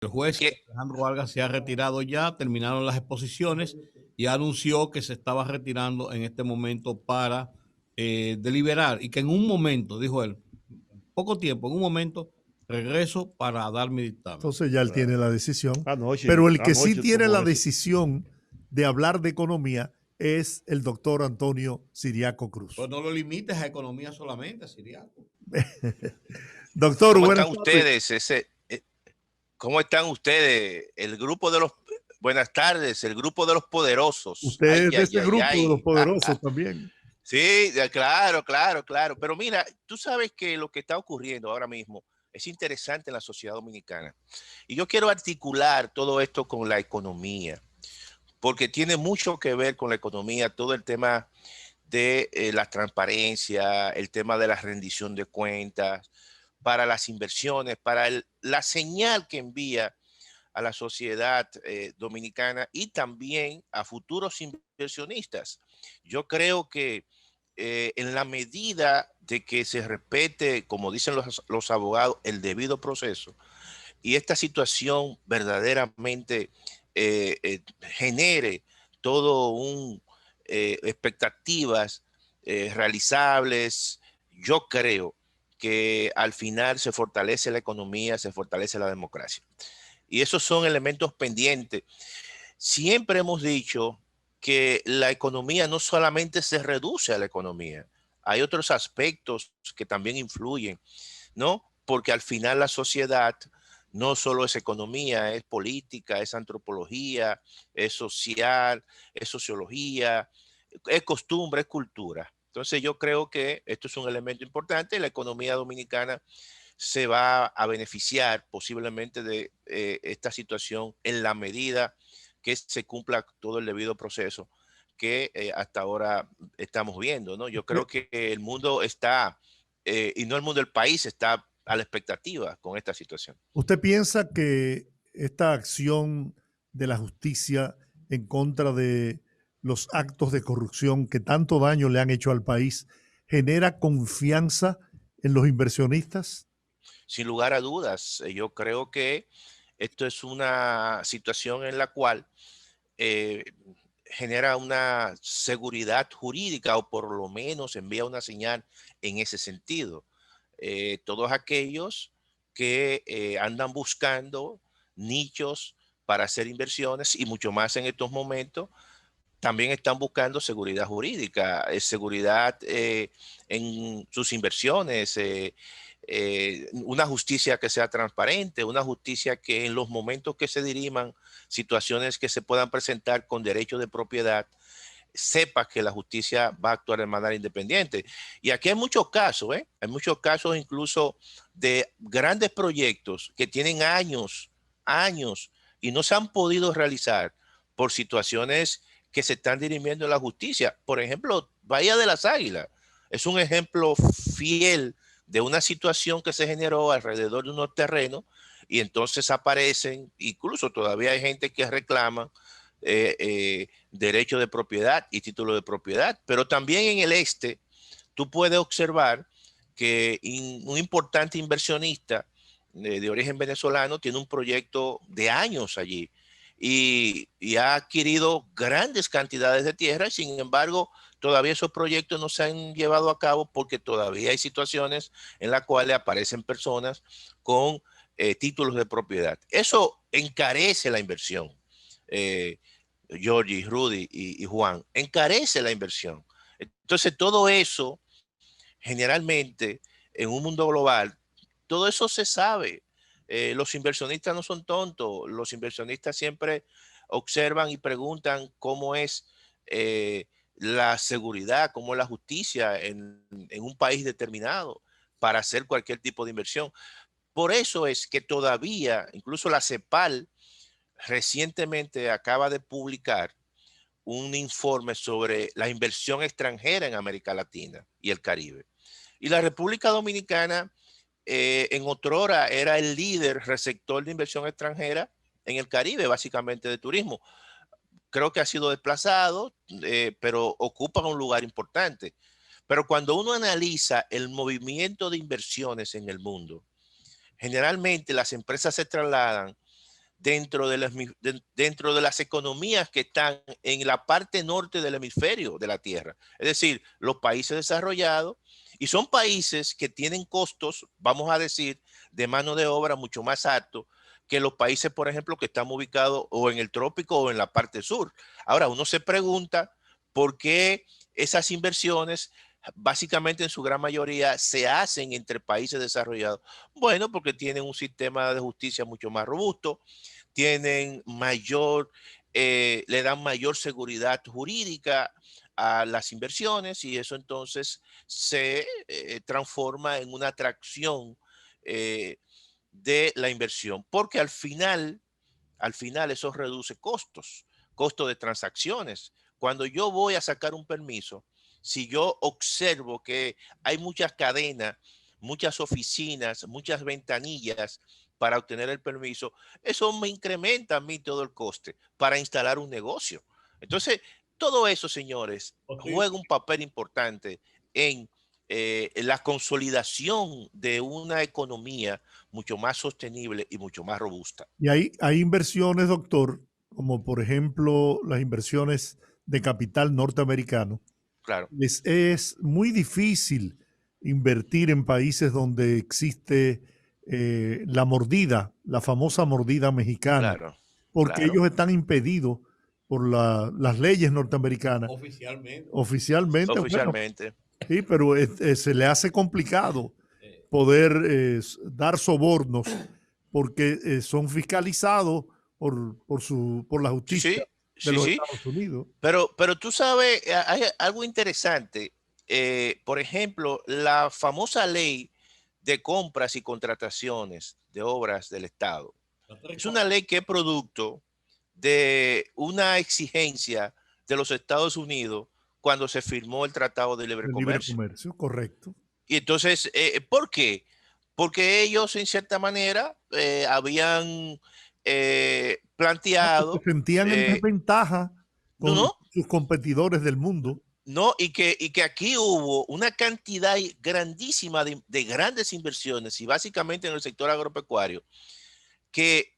El juez que Alejandro Vargas se ha retirado ya, terminaron las exposiciones y anunció que se estaba retirando en este momento para deliberar y que en un momento, dijo él, poco tiempo, en un momento, regreso para dar mi dictamen. Entonces ya él tiene Claro. la decisión. Anoche, Pero el que sí anoche tiene tomó la eso. decisión de hablar de economía es el doctor Antonio Siriaco Pues Cruz. no lo limites a economía solamente, Siriaco. Doctor, ¿cómo buenas están tardes. ustedes? ¿Cómo están ustedes? El grupo de los, buenas tardes, el grupo de los poderosos. Ay, Usted es de ay, ese ay, grupo de los ay. poderosos también. Sí, claro, claro, claro. Pero mira, tú sabes que lo que está ocurriendo ahora mismo es interesante en la sociedad dominicana. Y yo quiero articular todo esto con la economía, porque tiene mucho que ver con la economía, todo el tema de la transparencia, el tema de la rendición de cuentas, para las inversiones, para la señal que envía a la sociedad dominicana y también a futuros inversionistas. Yo creo que en la medida de que se respete, como dicen los abogados, el debido proceso, y esta situación verdaderamente genere todo un expectativas realizables, yo creo que al final se fortalece la economía, se fortalece la democracia. Y esos son elementos pendientes. Siempre hemos dicho que la economía no solamente se reduce a la economía, hay otros aspectos que también influyen, ¿no? Porque al final la sociedad no solo es economía, es política, es antropología, es social, es sociología, es costumbre, es cultura. Entonces yo creo que esto es un elemento importante. La economía dominicana se va a beneficiar posiblemente de esta situación en la medida que se cumpla todo el debido proceso que hasta ahora estamos viendo, ¿no? Yo creo que el mundo está, y no el mundo, el país está a la expectativa con esta situación. ¿Usted piensa que esta acción de la justicia en contra de los actos de corrupción que tanto daño le han hecho al país genera confianza en los inversionistas? Sin lugar a dudas, yo creo que esto es una situación en la cual eh, genera una seguridad jurídica o por lo menos envía una señal en ese sentido. Todos aquellos que andan buscando nichos para hacer inversiones y mucho más en estos momentos, también están buscando seguridad jurídica, seguridad en sus inversiones, una justicia que sea transparente, una justicia que en los momentos que se diriman situaciones que se puedan presentar con derecho de propiedad, sepa que la justicia va a actuar de manera independiente. Y aquí hay muchos casos, ¿eh? Hay muchos casos incluso de grandes proyectos que tienen años, años, y no se han podido realizar por situaciones que se están dirimiendo en la justicia. Por ejemplo, Bahía de las Águilas es un ejemplo fiel de una situación que se generó alrededor de unos terrenos y entonces aparecen, incluso todavía hay gente que reclama derecho de propiedad y título de propiedad, pero también en el este tú puedes observar que un importante inversionista de origen venezolano tiene un proyecto de años allí y ha adquirido grandes cantidades de tierra y sin embargo todavía esos proyectos no se han llevado a cabo porque todavía hay situaciones en las cuales aparecen personas con títulos de propiedad. Eso encarece la inversión. Eh, Georgie, Rudy y Juan, encarece la inversión. Entonces todo eso generalmente en un mundo global, todo eso se sabe. Los inversionistas no son tontos, los inversionistas siempre observan y preguntan cómo es la seguridad, cómo es la justicia en un país determinado para hacer cualquier tipo de inversión. Por eso es que todavía, incluso la CEPAL recientemente acaba de publicar un informe sobre la inversión extranjera en América Latina y el Caribe. Y la República Dominicana en otrora era el líder receptor de inversión extranjera en el Caribe, básicamente de turismo. Creo que ha sido desplazado, pero ocupa un lugar importante. Pero cuando uno analiza el movimiento de inversiones en el mundo, generalmente las empresas se trasladan dentro de las economías que están en la parte norte del hemisferio de la Tierra. Es decir, los países desarrollados, y son países que tienen costos, vamos a decir, de mano de obra mucho más altos que los países, por ejemplo, que están ubicados o en el trópico o en la parte sur. Ahora, uno se pregunta por qué esas inversiones básicamente en su gran mayoría se hacen entre países desarrollados. Bueno, porque tienen un sistema de justicia mucho más robusto, tienen le dan mayor seguridad jurídica a las inversiones y eso entonces se transforma en una atracción eh, de la inversión, porque al final eso reduce costos de transacciones. Cuando yo voy a sacar un permiso, si yo observo que hay muchas cadenas, muchas oficinas, muchas ventanillas para obtener el permiso, eso me incrementa a mí todo el coste para instalar un negocio. Entonces, todo eso, señores, juega un papel importante en la consolidación de una economía mucho más sostenible y mucho más robusta. Y hay inversiones, doctor, como por ejemplo las inversiones de capital norteamericano. Claro. Es muy difícil invertir en países donde existe la mordida, la famosa mordida mexicana, Claro, porque claro. ellos están impedidos por las leyes norteamericanas. Oficialmente. Oficialmente, bueno, Oficialmente. sí, pero se le hace complicado poder dar sobornos porque son fiscalizados por la justicia de los Estados Unidos. Pero tú sabes, hay algo interesante. Por ejemplo, la famosa ley de compras y contrataciones de obras del Estado. Es una ley que es producto de una exigencia de los Estados Unidos cuando se firmó el Tratado de Libre Comercio. Correcto. Y entonces, ¿por qué? Porque ellos, en cierta manera, habían planteado... Se sentían en desventaja con sus competidores del mundo. No, y que aquí hubo una cantidad grandísima de grandes inversiones y básicamente en el sector agropecuario que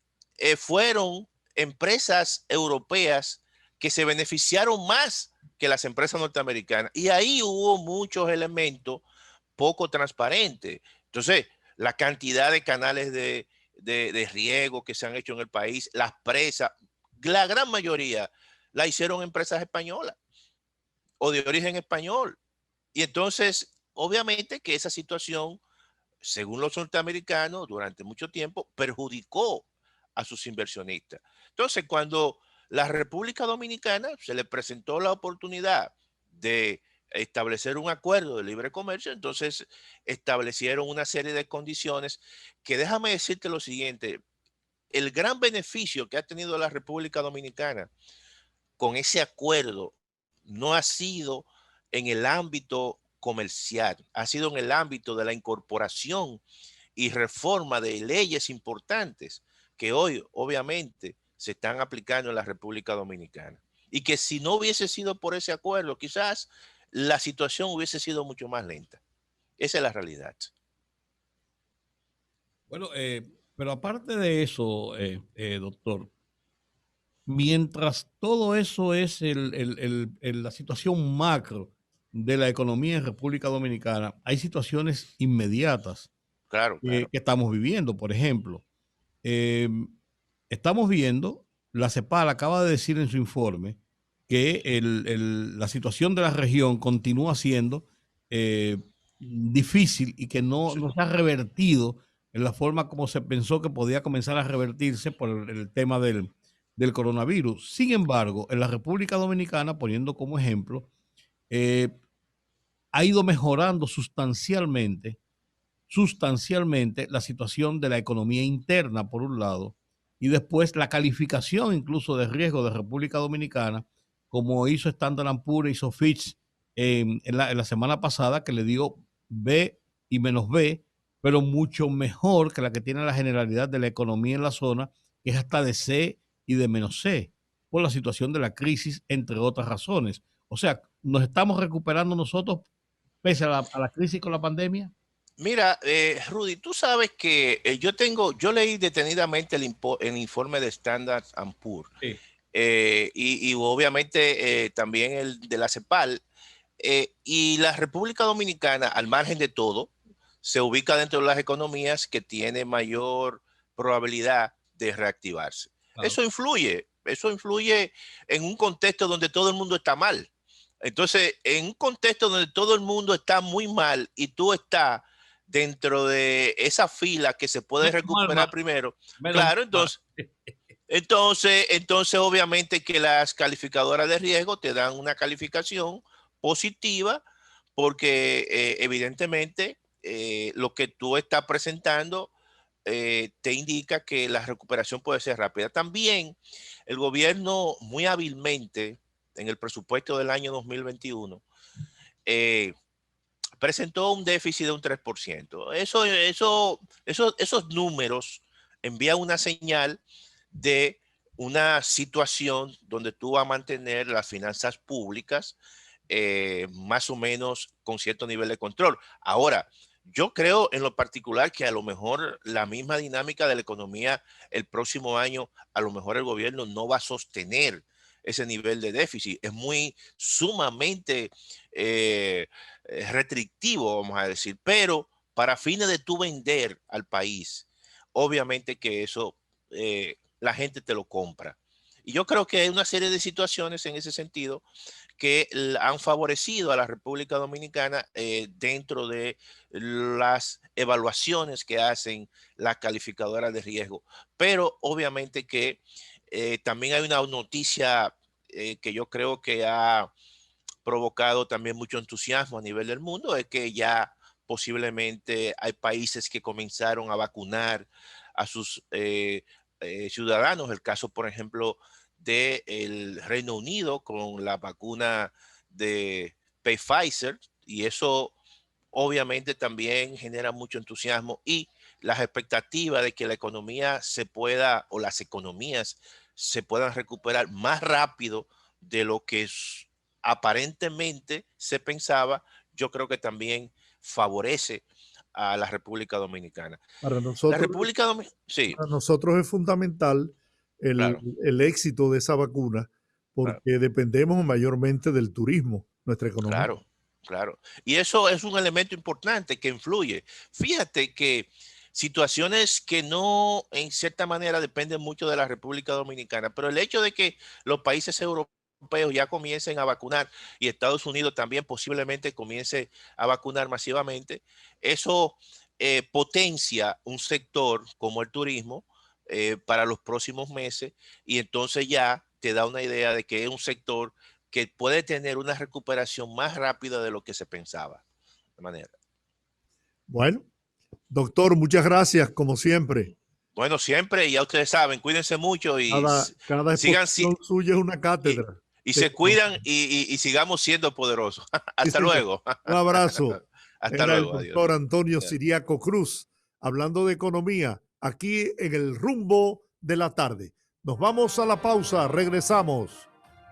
fueron empresas europeas que se beneficiaron más que las empresas norteamericanas. Y ahí hubo muchos elementos poco transparentes. Entonces, la cantidad de canales de riego que se han hecho en el país, las presas, la gran mayoría la hicieron empresas españolas o de origen español. Y entonces, obviamente que esa situación, según los norteamericanos, durante mucho tiempo perjudicó a sus inversionistas. Entonces, cuando la República Dominicana se le presentó la oportunidad de establecer un acuerdo de libre comercio, entonces establecieron una serie de condiciones que, déjame decirte lo siguiente, el gran beneficio que ha tenido la República Dominicana con ese acuerdo no ha sido en el ámbito comercial, ha sido en el ámbito de la incorporación y reforma de leyes importantes que hoy obviamente se están aplicando en la República Dominicana. Y que si no hubiese sido por ese acuerdo, quizás la situación hubiese sido mucho más lenta. Esa es la realidad. Bueno, pero aparte de eso, doctor, mientras todo eso es la situación macro de la economía en República Dominicana, hay situaciones inmediatas Claro. que estamos viviendo. Por ejemplo, estamos viendo, la CEPAL acaba de decir en su informe que la situación de la región continúa siendo difícil y que no se ha revertido en la forma como se pensó que podía comenzar a revertirse por el tema del coronavirus. Sin embargo, en la República Dominicana, poniendo como ejemplo, ha ido mejorando sustancialmente la situación de la economía interna, por un lado, y después la calificación incluso de riesgo de República Dominicana, como hizo Standard & Poor's, hizo Fitch en la semana pasada, que le dio B y menos B, pero mucho mejor que la que tiene la generalidad de la economía en la zona, que es hasta de C y de menos C, por la situación de la crisis, entre otras razones. O sea, ¿nos estamos recuperando nosotros pese a la crisis con la pandemia? Mira, Rudy, tú sabes que yo leí detenidamente el informe de Standard and Poor's, Sí. y obviamente también el de la CEPAL, y la República Dominicana, al margen de todo, se ubica dentro de las economías que tiene mayor probabilidad de reactivarse. Claro. Eso influye en un contexto donde todo el mundo está mal. Entonces, en un contexto donde todo el mundo está muy mal y tú estás dentro de esa fila que se puede recuperar primero, claro, entonces, obviamente que las calificadoras de riesgo te dan una calificación positiva porque evidentemente lo que tú estás presentando te indica que la recuperación puede ser rápida. También el gobierno muy hábilmente en el presupuesto del año 2021 presentó un déficit de un 3%. Esos números envían una señal de una situación donde tú vas a mantener las finanzas públicas más o menos con cierto nivel de control. Ahora, yo creo en lo particular que a lo mejor la misma dinámica de la economía el próximo año, a lo mejor el gobierno no va a sostener ese nivel de déficit. Es muy sumamente restrictivo, vamos a decir, pero para fines de tú vender al país, obviamente que eso la gente te lo compra. Y yo creo que hay una serie de situaciones en ese sentido que han favorecido a la República Dominicana dentro de las evaluaciones que hacen las calificadoras de riesgo. Pero obviamente que también hay una noticia que yo creo que ha provocado también mucho entusiasmo a nivel del mundo, es que ya posiblemente hay países que comenzaron a vacunar a sus ciudadanos. El caso, por ejemplo, del Reino Unido con la vacuna de Pfizer, y eso obviamente también genera mucho entusiasmo y las expectativas de que la economía se pueda, o las economías se puedan recuperar más rápido de lo que aparentemente se pensaba, yo creo que también favorece a la República Dominicana. Para La nosotros, República Dominicana, sí, para nosotros es fundamental claro, el éxito de esa vacuna claro. porque dependemos mayormente del turismo, nuestra economía. Claro, claro. Y eso es un elemento importante que influye. Fíjate que situaciones que no, en cierta manera, dependen mucho de la República Dominicana, pero el hecho de que los países europeos ya comiencen a vacunar y Estados Unidos también posiblemente comience a vacunar masivamente, eso potencia un sector como el turismo para los próximos meses, y entonces ya te da una idea de que es un sector que puede tener una recuperación más rápida de lo que se pensaba. De manera. Bueno, doctor, muchas gracias, como siempre. Bueno, siempre, ya ustedes saben, cuídense mucho y Cada sigan exposición suya es una cátedra. y se cuidan y sigamos siendo poderosos. Sí, Hasta señor. luego. Un abrazo. Hasta Era el luego. Adiós. doctor Antonio Siriaco Cruz, hablando de economía, aquí en el rumbo de la tarde. Nos vamos a la pausa, regresamos.